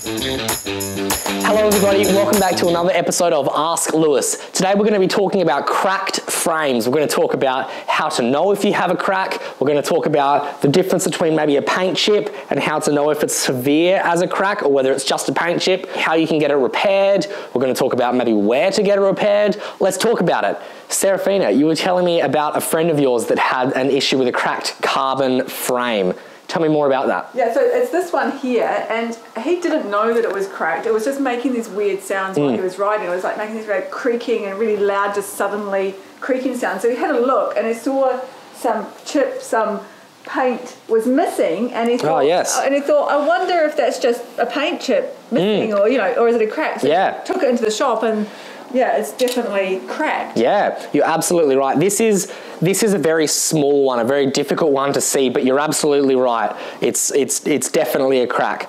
Hello everybody, welcome back to another episode of Ask Lewis. Today we're going to be talking about cracked frames. We're going to talk about how to know if you have a crack. We're going to talk about the difference between maybe a paint chip and how to know if it's severe as a crack or whether it's just a paint chip, how you can get it repaired. We're going to talk about maybe where to get it repaired. Let's talk about it. Serafina, you were telling me about a friend of yours that had an issue with a cracked carbon frame. Tell me more about that. Yeah, so it's this one here, and he didn't know that it was cracked. It was just making these weird sounds while he was riding. It was like making these very creaking and really loud, just suddenly creaking sounds. So he had a look, and he saw some chip, some paint was missing, and he thought, I wonder if that's just a paint chip missing, or or is it a crack? So he took it into the shop, and yeah, it's definitely cracked. Yeah, you're absolutely right. This is a very small one, a very difficult one to see, but you're absolutely right. It's definitely a crack.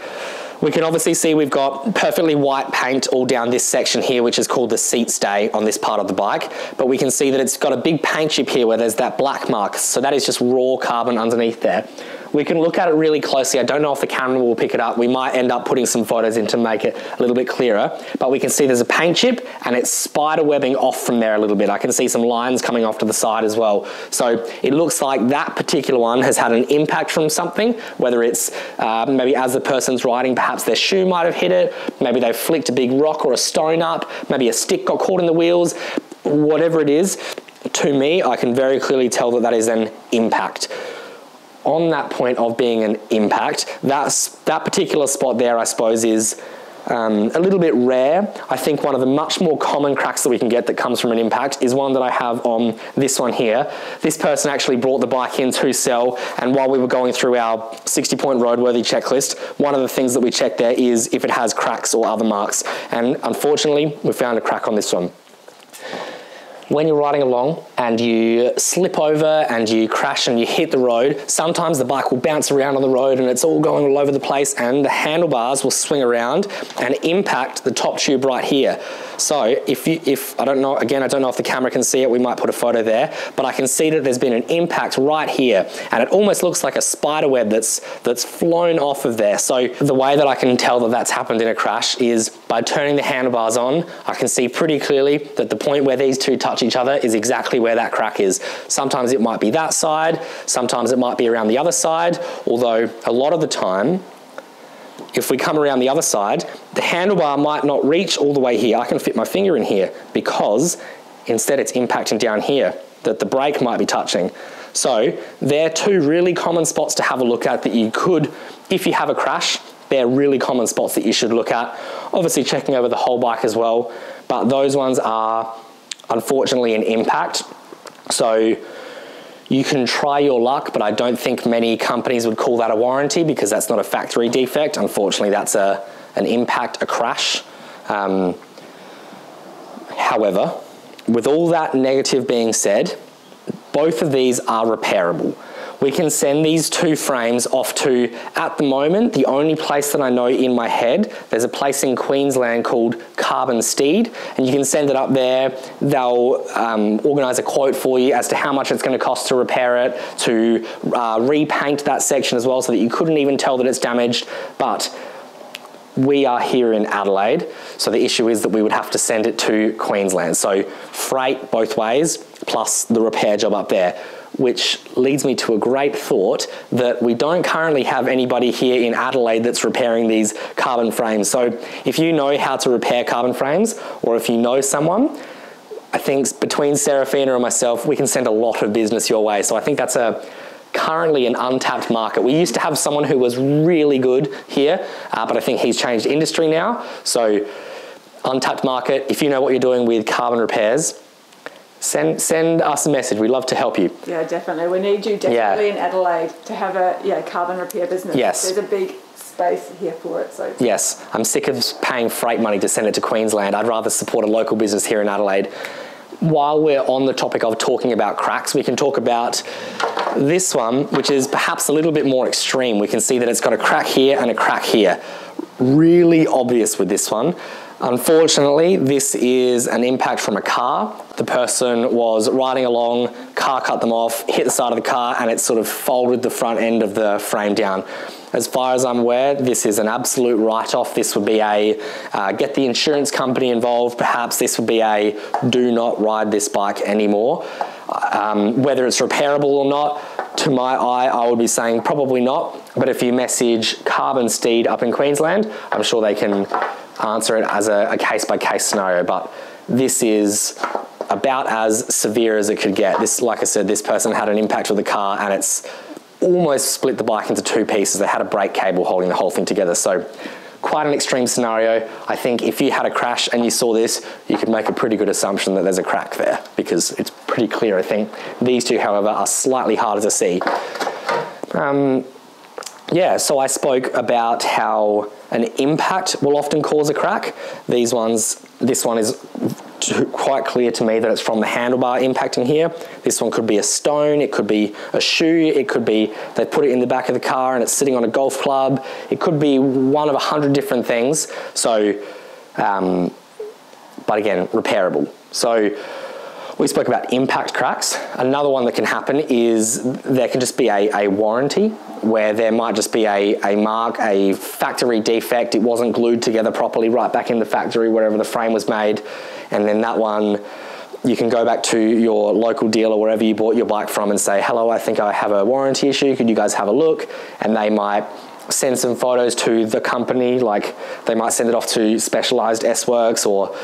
We can obviously see we've got perfectly white paint all down this section here, which is called the seat stay on this part of the bike. But we can see that it's got a big paint chip here where there's that black mark. So that is just raw carbon underneath there. We can look at it really closely. I don't know if the camera will pick it up. We might end up putting some photos in to make it a little bit clearer, but we can see there's a paint chip and it's spider webbing off from there a little bit. I can see some lines coming off to the side as well. So it looks like that particular one has had an impact from something, whether it's maybe as the person's riding, perhaps their shoe might have hit it, maybe they've flicked a big rock or a stone up, maybe a stick got caught in the wheels, whatever it is. To me, I can very clearly tell that that is an impact. On that point of being an impact, that particular spot there, I suppose, is a little bit rare. I think one of the much more common cracks that we can get that comes from an impact is one that I have on this one here. This person actually brought the bike in to sell, and while we were going through our 60-point roadworthy checklist, one of the things that we checked there is if it has cracks or other marks, and unfortunately, we found a crack on this one. When you're riding along and you slip over and you crash and you hit the road, sometimes the bike will bounce around on the road and it's all going all over the place, and the handlebars will swing around and impact the top tube right here. So if I don't know, again, I don't know if the camera can see it, we might put a photo there, but I can see that there's been an impact right here, and it almost looks like a spider web that's flown off of there. So the way that I can tell that that's happened in a crash is by turning the handlebars on. I can see pretty clearly that the point where these two touch each other is exactly where that crack is. Sometimes it might be that side, sometimes it might be around the other side, although a lot of the time, if we come around the other side, the handlebar might not reach all the way here. I can fit my finger in here because instead it's impacting down here that the brake might be touching. So they're two really common spots to have a look at that you could, if you have a crash, they're really common spots that you should look at. Obviously checking over the whole bike as well, but those ones are unfortunately an impact. So you can try your luck, but I don't think many companies would call that a warranty because that's not a factory defect. Unfortunately, that's an impact, a crash. However, with all that negative being said, both of these are repairable. We can send these two frames off to, at the moment, the only place that I know in my head, there's a place in Queensland called Carbon Steed, and you can send it up there. They'll organise a quote for you as to how much it's going to cost to repair it, to repaint that section as well so that you couldn't even tell that it's damaged. But we are here in Adelaide, so the issue is that we would have to send it to Queensland. So freight both ways, plus the repair job up there, which leads me to a great thought that we don't currently have anybody here in Adelaide that's repairing these carbon frames. So if you know how to repair carbon frames, or if you know someone, I think between Serafina and myself, we can send a lot of business your way. So I think that's currently an untapped market. We used to have someone who was really good here, but I think he's changed industry now. So untapped market, if you know what you're doing with carbon repairs, send us a message. We'd love to help you. Yeah, definitely. We need you definitely in Adelaide to have a carbon repair business. Yes. There's a big space here for it. So yes, I'm sick of paying freight money to send it to Queensland. I'd rather support a local business here in Adelaide. While we're on the topic of talking about cracks, we can talk about this one, which is perhaps a little bit more extreme. We can see that it's got a crack here and a crack here. Really obvious with this one. Unfortunately, this is an impact from a car. the person was riding along, car cut them off, hit the side of the car, and it sort of folded the front end of the frame down. As far as I'm aware, this is an absolute write-off. This would be a get the insurance company involved. Perhaps this would be a do not ride this bike anymore. Whether it's repairable or not, to my eye, I would be saying probably not. But if you message Carbon Steed up in Queensland, I'm sure they can answer it as a case-by-case scenario. But this is about as severe as it could get. This, like I said, this person had an impact with the car and it's almost split the bike into two pieces. They had a brake cable holding the whole thing together. So quite an extreme scenario. I think if you had a crash and you saw this, you could make a pretty good assumption that there's a crack there because it's pretty clear, I think. These two, however, are slightly harder to see. Yeah, so I spoke about how an impact will often cause a crack. This one is quite clear to me that it's from the handlebar impacting here. This one could be a stone, it could be a shoe, it could be they put it in the back of the car and it's sitting on a golf club. It could be one of 100 different things. So, but again, repairable. So we spoke about impact cracks. Another one that can happen is there can just be a warranty where there might just be a mark, a factory defect. It wasn't glued together properly right back in the factory wherever the frame was made. And then that one, you can go back to your local dealer, wherever you bought your bike from, and say, hello, I think I have a warranty issue. Could you guys have a look? And they might send some photos to the company, like they might send it off to specialized S-Works or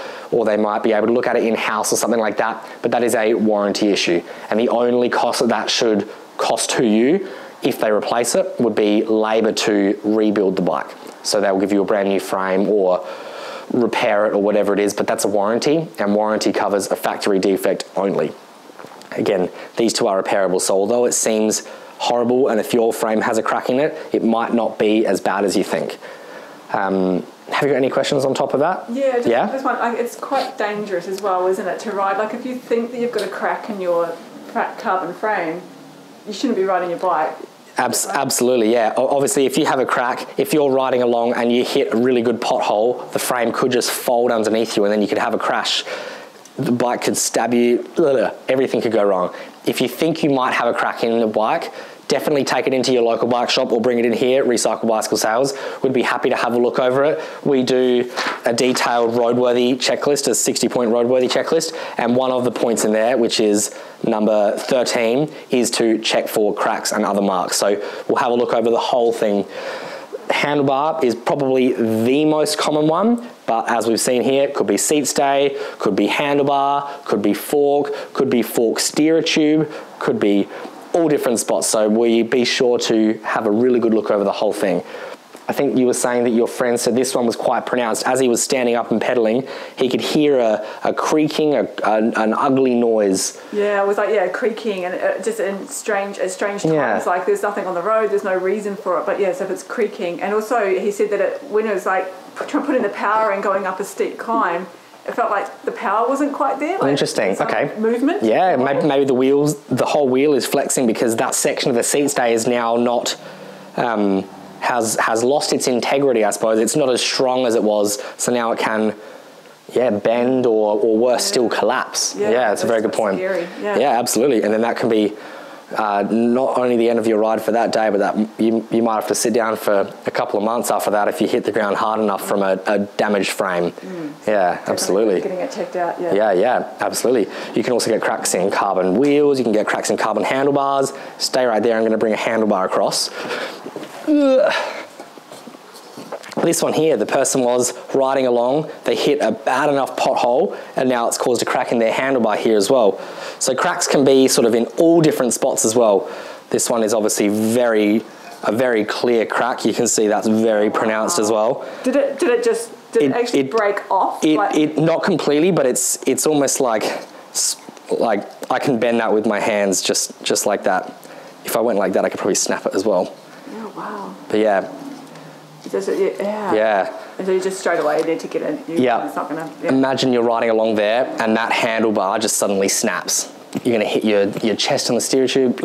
they might be able to look at it in-house or something like that, but that is a warranty issue. And the only cost that should cost to you if they replace it would be labor to rebuild the bike. So they'll give you a brand new frame or repair it or whatever it is, but that's a warranty, and warranty covers a factory defect only. Again, these two are repairable, so although it seems horrible and if your frame has a crack in it, it might not be as bad as you think. Have you got any questions on top of that? Yeah, just one. It's quite dangerous as well, isn't it, to ride? Like if you think that you've got a crack in your carbon frame, you shouldn't be riding your bike. Absolutely, yeah. Obviously, if you have a crack, if you're riding along and you hit a really good pothole, the frame could just fold underneath you and then you could have a crash. The bike could stab you, everything could go wrong. If you think you might have a crack in the bike, definitely take it into your local bike shop or bring it in here, Recycle Bicycle Sales. We'd be happy to have a look over it. We do a detailed roadworthy checklist, a 60-point roadworthy checklist, and one of the points in there, which is number 13, is to check for cracks and other marks. So we'll have a look over the whole thing. Handlebar is probably the most common one, but as we've seen here, it could be seat stay, could be handlebar, could be fork steerer tube, could be all different spots. So we be sure to have a really good look over the whole thing. I think you were saying that your friend said this one was quite pronounced. As he was standing up and pedaling, he could hear a creaking, an ugly noise. Yeah, it was like, creaking, and just in strange times. Yeah. Like there's nothing on the road, there's no reason for it, but so if it's creaking. And also he said that when it was like putting the power and going up a steep climb, it felt like the power wasn't quite there. Like interesting. Okay. Movement. Yeah, maybe the whole wheel is flexing because that section of the seat stay is now not, has lost its integrity, I suppose. It's not as strong as it was, so now it can, bend or worse still collapse. Yeah, it's a very good point. Scary. Yeah, absolutely. And then that can be not only the end of your ride for that day, but that you might have to sit down for a couple of months after that if you hit the ground hard enough from a damaged frame. Yeah, absolutely. Getting it checked out, yeah, absolutely. You can also get cracks in carbon wheels, you can get cracks in carbon handlebars. Stay right there, I'm going to bring a handlebar across. This one here, the person was riding along, they hit a bad enough pothole, and now it's caused a crack in their handlebar here as well. So cracks can be sort of in all different spots as well. This one is obviously a very clear crack. You can see that's very pronounced as well. Did it actually break off? Not completely, but it's almost like I can bend that with my hands just like that. If I went like that, I could probably snap it as well. Oh wow! But yeah. Yeah. And so you just straight away need to get it. It's not gonna. Yeah. Imagine you're riding along there and that handlebar just suddenly snaps. You're gonna hit your chest on the steer tube.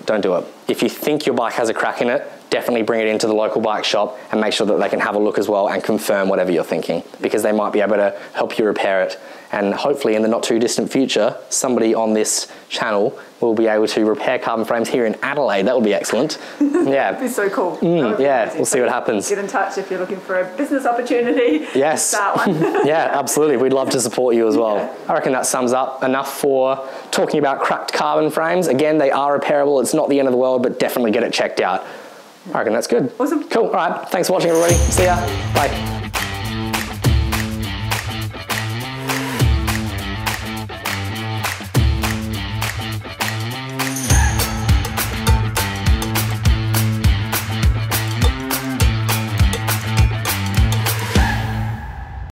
Don't do it. If you think your bike has a crack in it, definitely bring it into the local bike shop and make sure that they can have a look as well and confirm whatever you're thinking, because they might be able to help you repair it and hopefully in the not too distant future, somebody on this channel will be able to repair carbon frames here in Adelaide. That would be excellent. Yeah. That'd be so cool. Yeah, we'll see what happens. Get in touch if you're looking for a business opportunity. Yes. Start one. Yeah, absolutely. We'd love to support you as well. Yeah. I reckon that sums up enough for talking about cracked carbon frames. Again, they are repairable. It's not the end of the world, but definitely get it checked out. I reckon that's good. Awesome. Cool. All right. Thanks for watching, everybody. See ya. Bye.